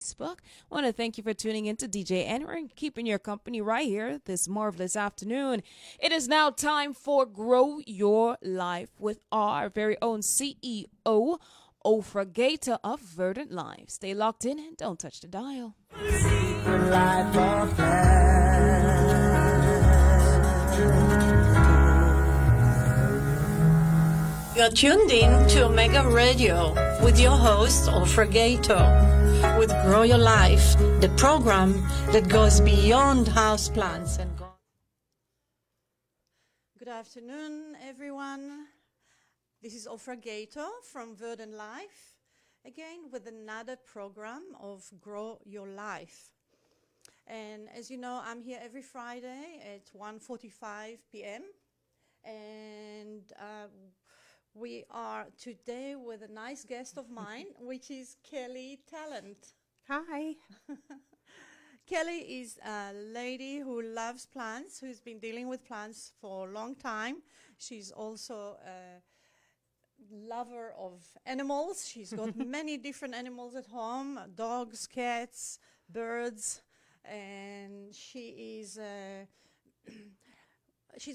Facebook. I want to thank you for tuning in to DJ Henry and keeping your company right here this marvelous afternoon. It is now time for Grow Your Life with our very own CEO, Ofra Gaito of Verdant Lyfe. Stay locked in and don't touch the dial. Secret life of man. You're tuned in to Omega Radio with your host, Ofra Gaito, with Grow Your Life, the program that goes beyond houseplants and God. Good afternoon, everyone. This is Ofra Gaito from Verdant Lyfe, again with another program of Grow Your Life. And as you know, I'm here every Friday at 1:45 p.m. And we are today with a nice guest of mine, which is Kellie Tallent. Hi. Kellie is a lady who loves plants, who's been dealing with plants for a long time. She's also a lover of animals. She's got many different animals at home, dogs, cats, birds, and she's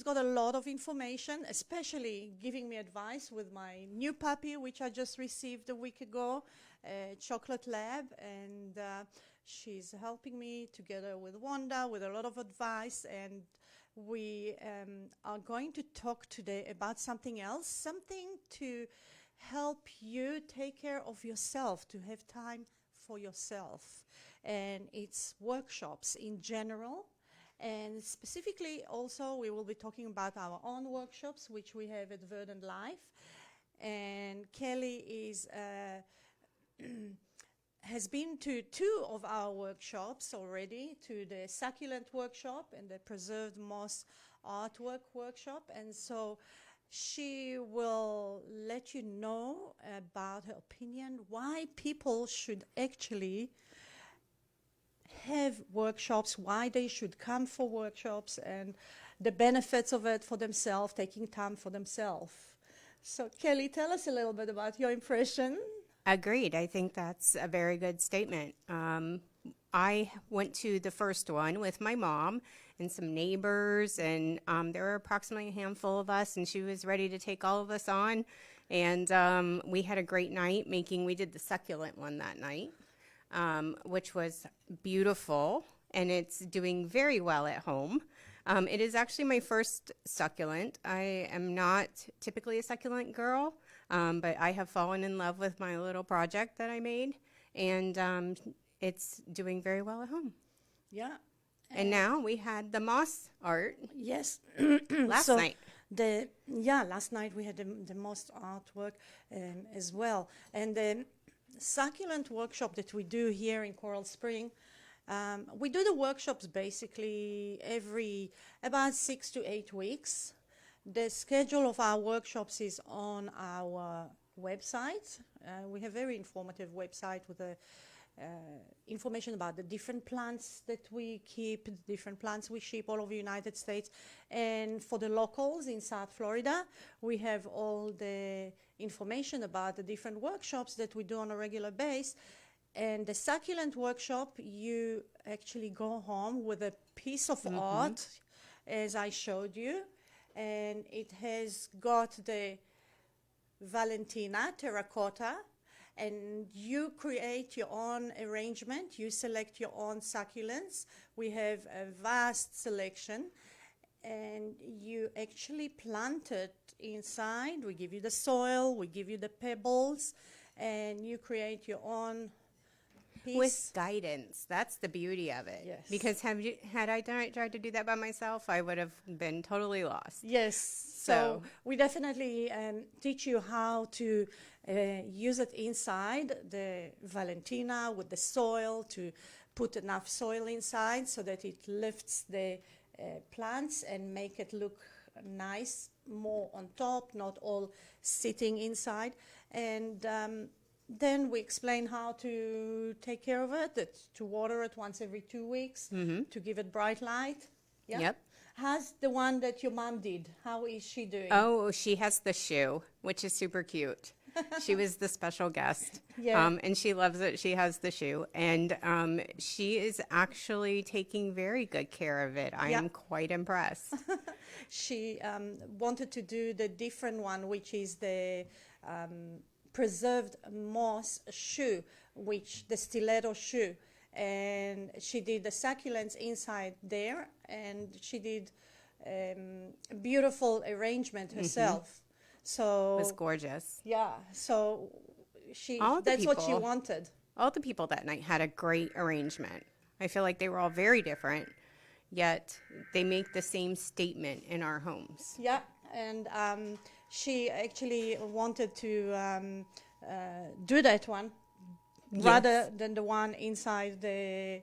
got a lot of information, especially giving me advice with my new puppy, which I just received a week ago, Chocolate Lab, and she's helping me together with Wanda with a lot of advice, and we are going to talk today about something else, something to help you take care of yourself, to have time for yourself, and it's workshops in general. And specifically, also, we will be talking about our own workshops, which we have at Verdant Lyfe. And Kellie is has been to 2 of our workshops already, to the succulent workshop and the preserved moss artwork workshop. And so she will let you know about her opinion, why people should actually have workshops, why they should come for workshops, and the benefits of it for themselves, taking time for themselves. So Kellie, tell us a little bit about your impression. Agreed. I think that's a very good statement. I went to the first one with my mom and some neighbors, and there were approximately a handful of us, and she was ready to take all of us on. And we had a great night we did the succulent one that night. Which was beautiful, and it's doing very well at home. It is actually my first succulent. I am not typically a succulent girl, but I have fallen in love with my little project that I made, and it's doing very well at home. Yeah. And now we had the moss art. Yes. last night. Last night we had the moss artwork as well. And then succulent workshop that we do here in Coral Spring. We do the workshops basically every about 6 to 8 weeks. The schedule of our workshops is on our website. We have a very informative website with information about the different plants that we keep, the different plants we ship all over the United States. And for the locals in South Florida, we have all the information about the different workshops that we do on a regular basis. And the succulent workshop, you actually go home with a piece of art, as I showed you, and it has got the Valentina terracotta, and you create your own arrangement. You select your own succulents. We have a vast selection, and you actually plant it inside. We give you the soil, we give you the pebbles, and you create your own piece. With guidance. That's the beauty of it. Yes. Because had I tried to do that by myself, I would have been totally lost. Yes. So we definitely teach you how to use it inside the Valentina with the soil, to put enough soil inside so that it lifts the plants and make it look nice, more on top, not all sitting inside. And then we explain how to take care of it, to water it once every 2 weeks, to give it bright light. Yeah? Yep. How's the one that your mom did? How is she doing? Oh, she has the shoe, which is super cute. She was the special guest. Yeah. And she loves it. She has the shoe. And she is actually taking very good care of it. I am quite impressed. She wanted to do the different one, which is the preserved moss shoe, which the stiletto shoe. And she did the succulents inside there, and she did a beautiful arrangement herself. So It was gorgeous. yeah, so All the that's what she people- wanted. All the people that night had a great arrangement. I feel like they were all very different, yet they make the same statement in our homes. Yeah, and she actually wanted to do that one rather than the one inside the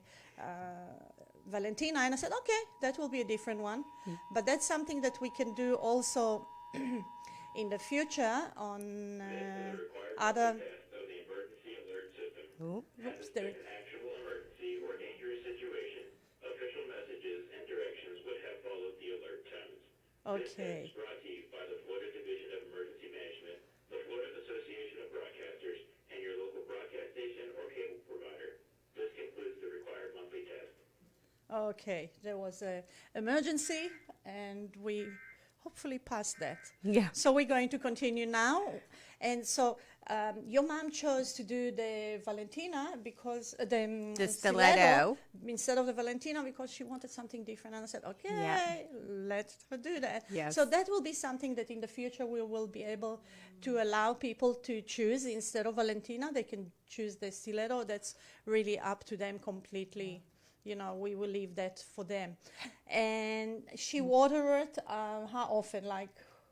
Valentina. And I said, okay, that will be a different one. But that's something that we can do also in the future on other... Ooh. Oops, there, Actual emergency or dangerous situation, official messages and directions would have followed the alert tones. okay. This is brought to you by the Florida Division of Emergency Management, the Florida Association of Broadcasters, and your local broadcast station or cable provider. This concludes the required monthly test. Okay, there was an emergency, and we hopefully passed that. Yeah. So we're going to continue now. And so your mom chose to do the Valentina because The stiletto. instead of the Valentina because she wanted something different. And I said, okay, Yeah. let her do that. Yes. So that will be something that in the future we will be able to allow people to choose. Instead of Valentina, they can choose the stiletto. That's really up to them completely. You know, we will leave that for them. And she water it how often? Like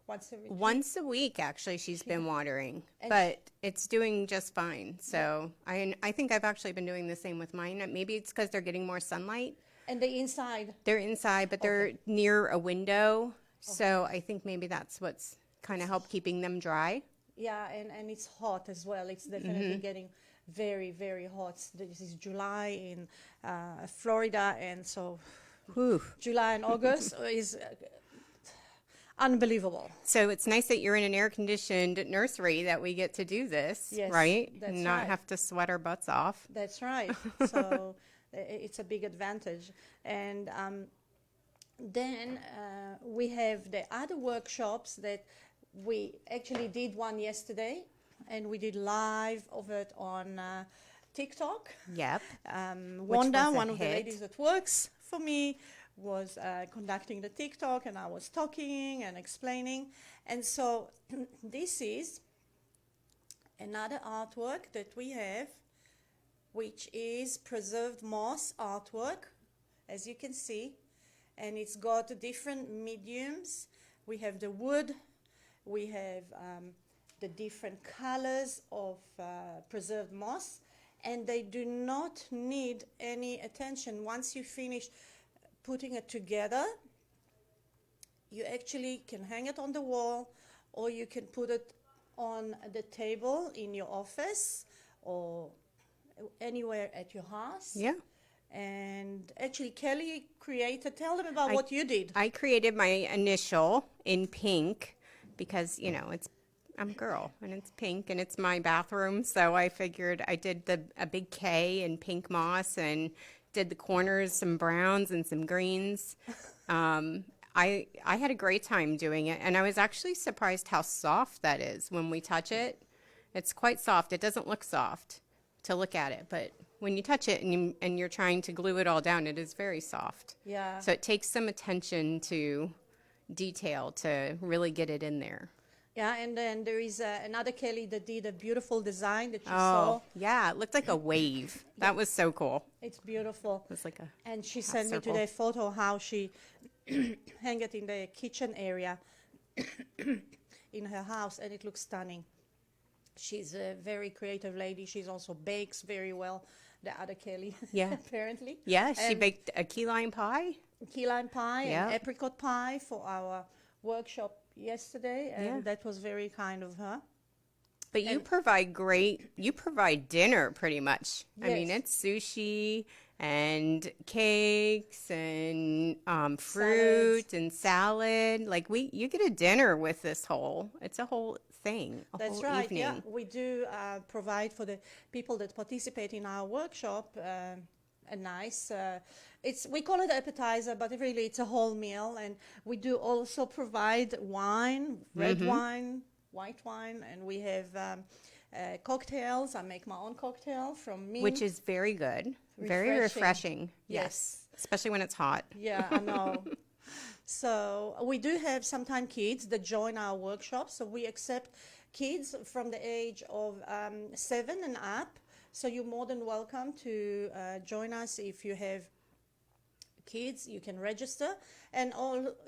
once every Once a week, actually, she's been watering, And but it's doing just fine. So I think I've actually been doing the same with mine. Maybe it's because they're getting more sunlight. And the inside. They're inside, but they're near a window. So I think maybe that's what's kind of helped keeping them dry. Yeah, and it's hot as well. It's definitely getting very, very hot. This is July in Florida, and so Whew. July and August is unbelievable. So it's nice that you're in an air-conditioned nursery that we get to do this, Yes, right? that's And not right. have to sweat our butts off. That's right. So it's a big advantage. And then we have the other workshops that we actually did one yesterday, and we did live of it on TikTok. Yep. Wanda, was a one of the hit. ladies that works for me, was conducting the TikTok, and I was talking and explaining. And so this is another artwork that we have, which is preserved moss artwork, as you can see. And it's got different mediums. We have the wood, we have the different colors of preserved moss, and they do not need any attention. Once you finish putting it together, you actually can hang it on the wall, or you can put it on the table in your office or anywhere at your house. Yeah. And actually, Kelly created, tell them about what you did. I created my initial in pink because, you know, I'm a girl and it's pink and it's my bathroom. So I figured I did a big K in pink moss and did the corners, some browns and some greens. I had a great time doing it, and I was actually surprised how soft that is when we touch it. It's quite soft. It doesn't look soft to look at it, but when you touch it and you're trying to glue it all down, it is very soft. Yeah. So it takes some attention to detail to really get it in there. Yeah, and then there is another Kelly that did a beautiful design that you saw. Oh, yeah. It looked like a wave. That was so cool. It's beautiful. It was like a And she sent me circle. today a photo how she hang it in the kitchen area in her house, and it looks stunning. She's a very creative lady. She's also bakes very well. The other Kelly, Yeah. apparently. Yeah, she And baked a key lime pie. key lime pie Yeah. and apricot pie for our workshop yesterday, and Yeah. that was very kind of her. But you provide dinner pretty much. I mean, Yes. it's sushi and cakes and fruit and salad. Like you get a dinner with it's a whole thing, a That's whole right. evening. Yeah, we do provide for the people that participate in our workshop a nice. We call it appetizer, but really it's a whole meal. And we do also provide wine, red wine, white wine, and we have cocktails. I make my own cocktail from mint. Which is very good. Very refreshing. Yes. Especially when it's hot. Yeah, I know. So we do have sometimes kids that join our workshops. So we accept kids from the age of 7 and up. So you're more than welcome to join us. If you have kids, you can register. And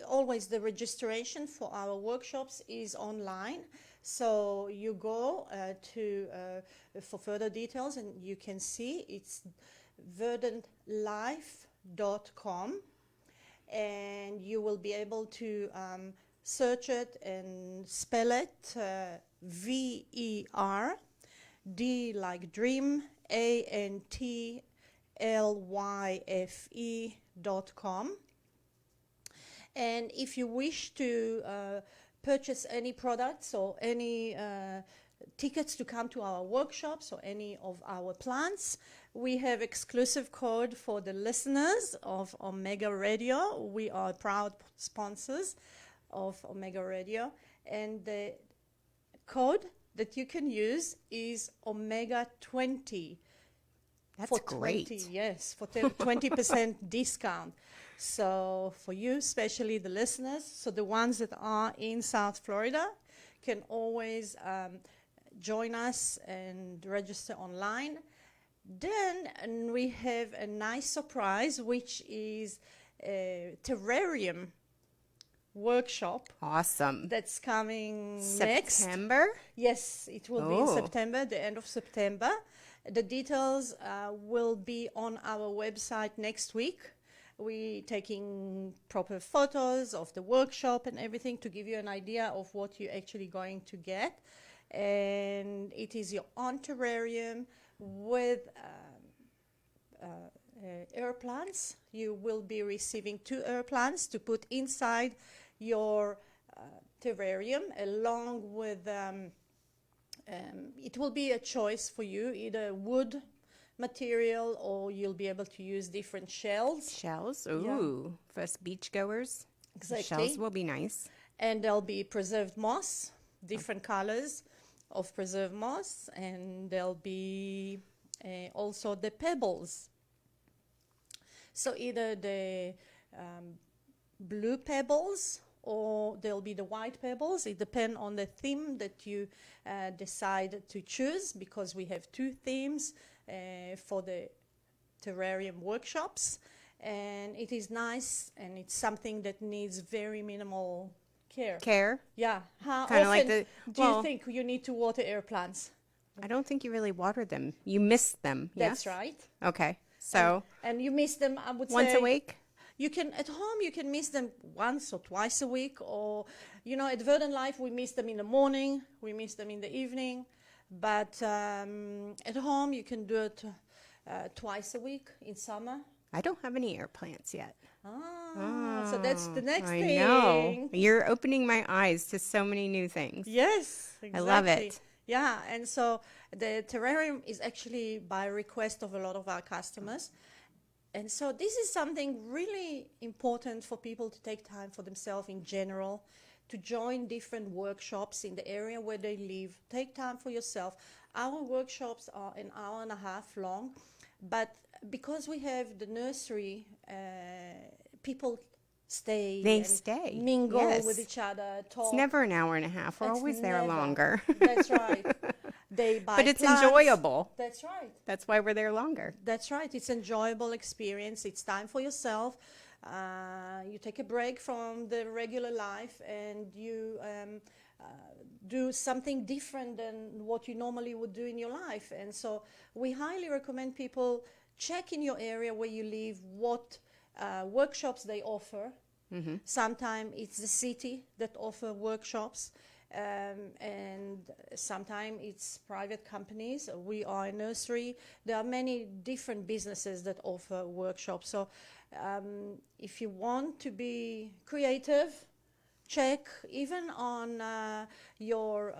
always the registration for our workshops is online. So you go for further details, and you can see it's verdantlyfe.com. And you will be able to search it and spell it VERD like dream, ANTLYFE.com. And if you wish to purchase any products or any tickets to come to our workshops or any of our plants, we have exclusive code for the listeners of Omega Radio. We are proud sponsors of Omega Radio, and the code that you can use is Omega 20. That's for great. 20, yes, for 20% discount. So for you, especially the listeners, so the ones that are in South Florida can always join us and register online. Then we have a nice surprise, which is a terrarium workshop. Awesome. That's coming next. September? Yes, it will be in September, the end of September. The details will be on our website next week. We're taking proper photos of the workshop and everything to give you an idea of what you're actually going to get. And it is your own terrarium with air plants. You will be receiving 2 air plants to put inside your terrarium, along with it will be a choice for you, either wood material, or you'll be able to use different shells. Shells? Ooh, for us beachgoers. Exactly. Shells will be nice. And there'll be preserved moss, different colors of preserved moss, and there'll be also the pebbles. So either the blue pebbles or there'll be the white pebbles. It depends on the theme that you decide to choose, because we have 2 themes for the terrarium workshops, and it is nice, and it's something that needs very minimal care. Yeah. How Kinda often like the- do you think you need to water air plants? I don't think you really water them. You mist them. That's yes? right. Okay. So And you miss them, I would once say. a week? You can, at home, you can miss them once or twice a week, or, at Verdant Lyfe, we miss them in the morning, we miss them in the evening, but at home, you can do it twice a week in summer. I don't have any air plants yet. So that's the next I thing. know. You're opening my eyes to so many new things. Yes, exactly. I love it. Yeah, and so the terrarium is actually by request of a lot of our customers. And so this is something really important for people to take time for themselves in general, to join different workshops in the area where they live. Take time for yourself. Our workshops are an hour and a half long, but because we have the nursery, people stay. They and stay, mingle yes. with each other, talk. It's never an hour and a half. We're It's always there never. longer. That's right. They buy But it's plants. enjoyable. That's right. That's why we're there longer. That's right. It's enjoyable experience. It's time for yourself. You take a break from the regular life, and you do something different than what you normally would do in your life. And so we highly recommend people check in your area where you live what workshops they offer. Mm-hmm. Sometimes it's the city that offer workshops. And sometimes it's private companies. We are a nursery. There are many different businesses that offer workshops. So if you want to be creative, check even on your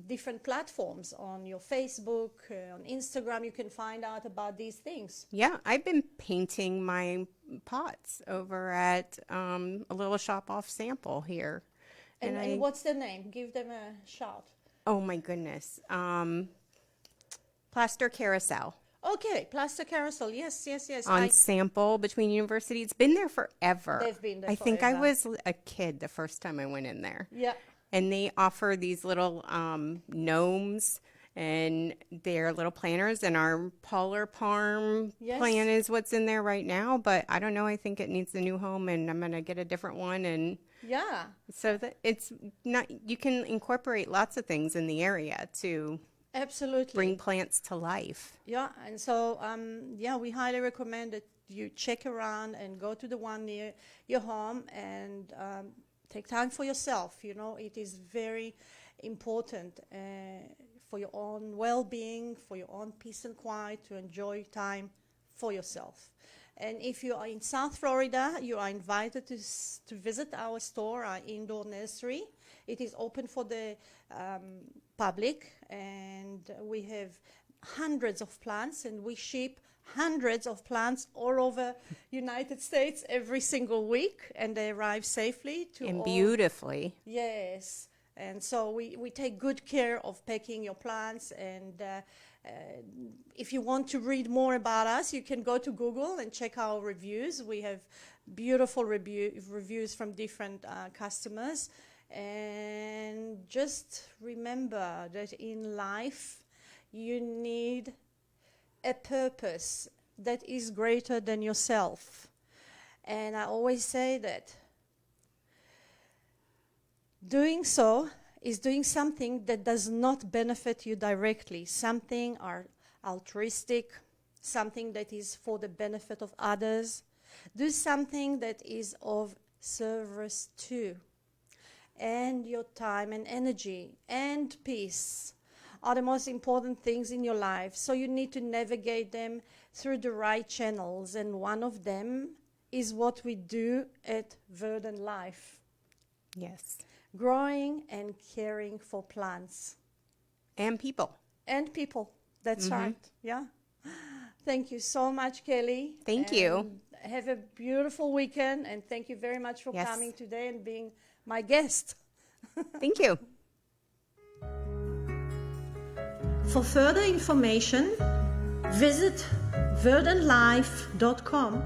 different platforms, on your Facebook, on Instagram. You can find out about these things. Yeah, I've been painting my pots over at a little shop off Sample here. And what's the name? Give them a shout. Oh my goodness. Plaster Carousel. Okay, Plaster Carousel. Yes. On Sample between University. It's been there forever. They've been there I think I forever. was a kid the first time I went in there. Yeah. And they offer these little gnomes and their little planters. And our Polar Parm Yes. plant is what's in there right now. But I don't know. I think it needs a new home, and I'm going to get a different one. And Yeah. so that it's not, you can incorporate lots of things in the area to Absolutely. bring plants to life. Yeah, and so we highly recommend that you check around and go to the one near your home and take time for yourself. You know, it is very important for your own well-being, for your own peace and quiet, to enjoy time for yourself. And if you are in South Florida, you are invited to visit our store, our indoor nursery. It is open for the public, and we have hundreds of plants, and we ship hundreds of plants all over United States every single week, and they arrive safely to And all. beautifully. Yes, and so we take good care of packing your plants. And if you want to read more about us, you can go to Google and check our reviews. We have beautiful reviews from different customers. And just remember that in life, you need a purpose that is greater than yourself. And I always say that doing so is doing something that does not benefit you directly, something altruistic, something that is for the benefit of others. Do something that is of service to. And your time and energy and peace are the most important things in your life. So you need to navigate them through the right channels. And one of them is what we do at Verdant Lyfe. Yes. Growing and caring for plants. And people. And people. That's right. Yeah. Thank you so much, Kelly. Thank you. And have a beautiful weekend. And thank you very much for Yes. coming today and being my guest. Thank you. For further information, visit verdantlife.com